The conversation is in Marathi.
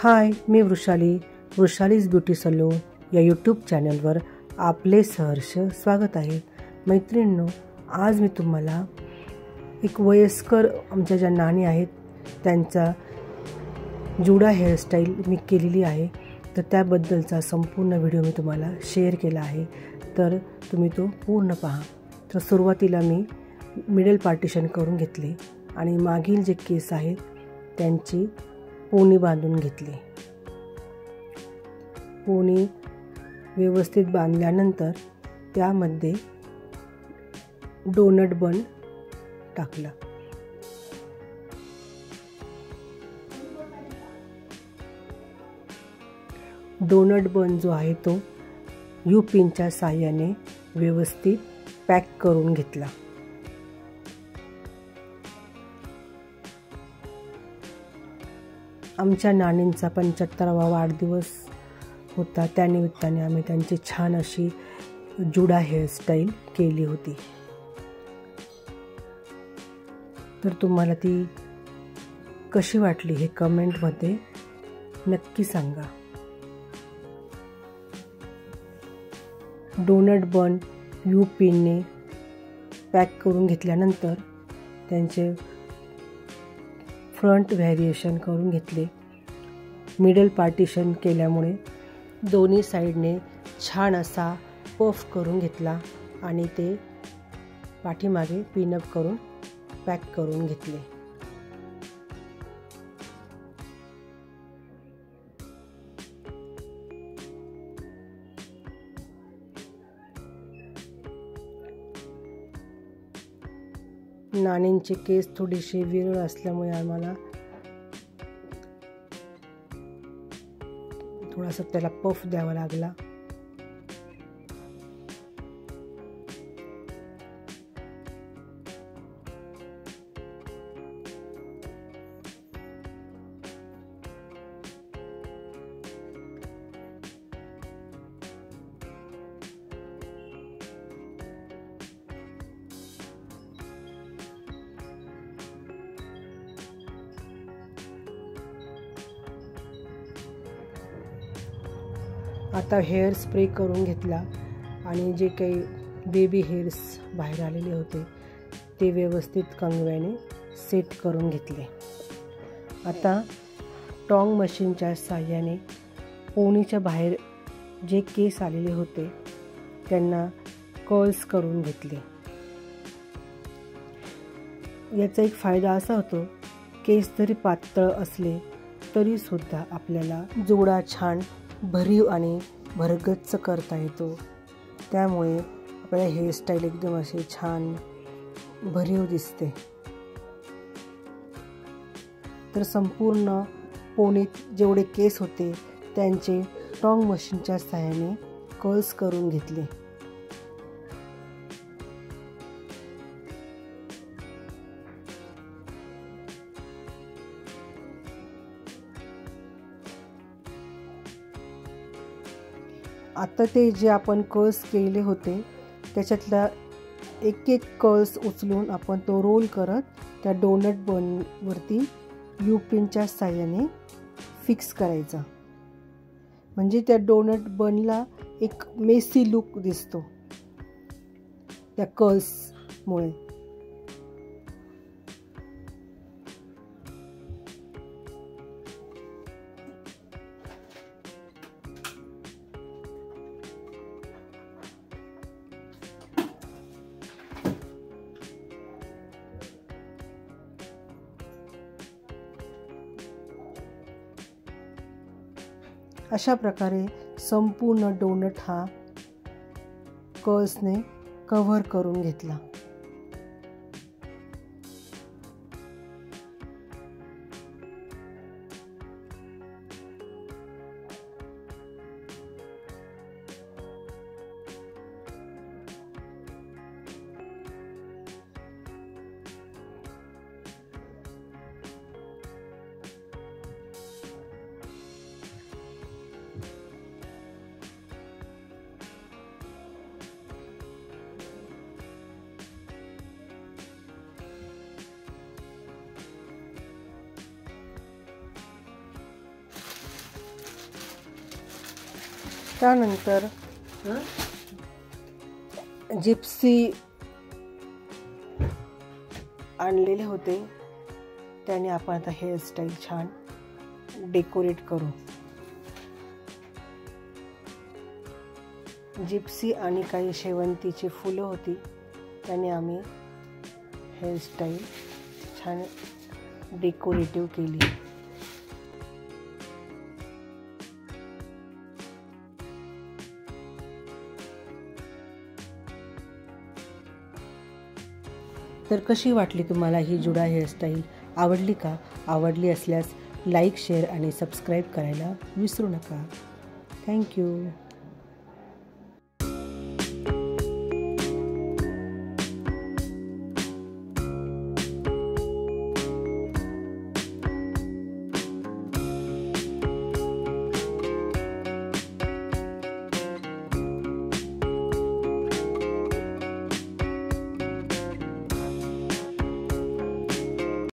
हाय, मी वृषालीज ब्युटी सलून या यूट्यूब चॅनलवर आपले सहर्ष स्वागत आहे। मैत्रिणींनो, आज मी तुम्हाला एक वयस्कर आमच्या ज्या नानी आहेत त्यांचा जुडा हेअरस्टाईल मी केलेली आहे, तर त्याबद्दलचा संपूर्ण व्हिडिओ मी तुम्हाला शेअर केला आहे, तर तुम्ही तो पूर्ण पहा। तर सुरुवातीला मी मिडल पार्टिशन करून घेतले आणि मागील जे केस आहेत त्यांची पोनी बांधून घेतली। पोनी व्यवस्थित बांधल्यानंतर त्यामध्ये डोनट बन टाकला। डोनट बन जो आहे तो यू पिनच्या साहाय्याने व्यवस्थित पॅक करून घेतला। आमच्या नानींचा 75वा वाढदिवस होता, त्यानिमित्ताने आम्ही त्यांची छान अशी जुडा हेअरस्टाईल केली होती। तर तुम्हाला ती कशी वाटली हे कमेंटमध्ये नक्की सांगा। डोनट बन यू पिनने पॅक करून घेतल्यानंतर त्यांचे फ्रंट व्हेरिएशन करून घेतले। मिडल पार्टिशन केल्यामुळे दोन्ही साईडने छान असा पफ करून घेतला आणि ते पाठीमागे पिनअप करून पॅक करून घेतले। नानींचे केस थोडेसे विरळ असल्यामुळे आम्हाला थोडासा त्याला पफ द्यावा लागला। आता हेअर स्प्रे करून घेतला आणि जे काही बेबी हेअर्स बाहेर आलेले होते ते व्यवस्थित कंगव्याने सेट करून घेतले। आता टॉंग मशीनच्या साहाय्याने पोनीच्या बाहेर जे केस आलेले होते त्यांना कर्ल्स करून घेतले। याचा एक फायदा असा होतो, केस जरी पातळ असले तरी सुद्धा आपल्याला जुडा छान भरीव आणि भरगच्च करता येतो। त्यामुळे आपल्या हेअरस्टाईल एकदम अशी छान भरीव दिसते। तर संपूर्ण पोनीत जेवढे केस होते त्यांचे टॉंग मशीनच्या साहाय्याने कर्ल्स करून घेतले। आता ते जे आपण कर्ल्स केलेले होते त्याच्यातला एक एक कर्ल्स उचलून आपण तो रोल करत त्या डोनट बनवरती यू पिनच्या साहाय्याने फिक्स करायचा, म्हणजे त्या डोनट बनला एक मेसी लुक दिसतो त्या कर्ल्समुळे। अशा प्रकारे संपूर्ण डोनट हा कर्ल्सने कव्हर करून घेतला। त्यानंतर जिप्सी आणलेले होते, त्याने आपण आता हेअरस्टाईल छान डेकोरेट करू. जिप्सी आणि काही शेवंतीची फुलं होती, त्याने आम्ही हेअरस्टाईल छान डेकोरेटिव्ह केली. तर कशी वाटली तुम्हाला ही जुडा हेअरस्टाईल? आवडली का? आवडली असल्यास लाईक, शेअर आणि सबस्क्राईब करायला विसरू नका. थँक्यू.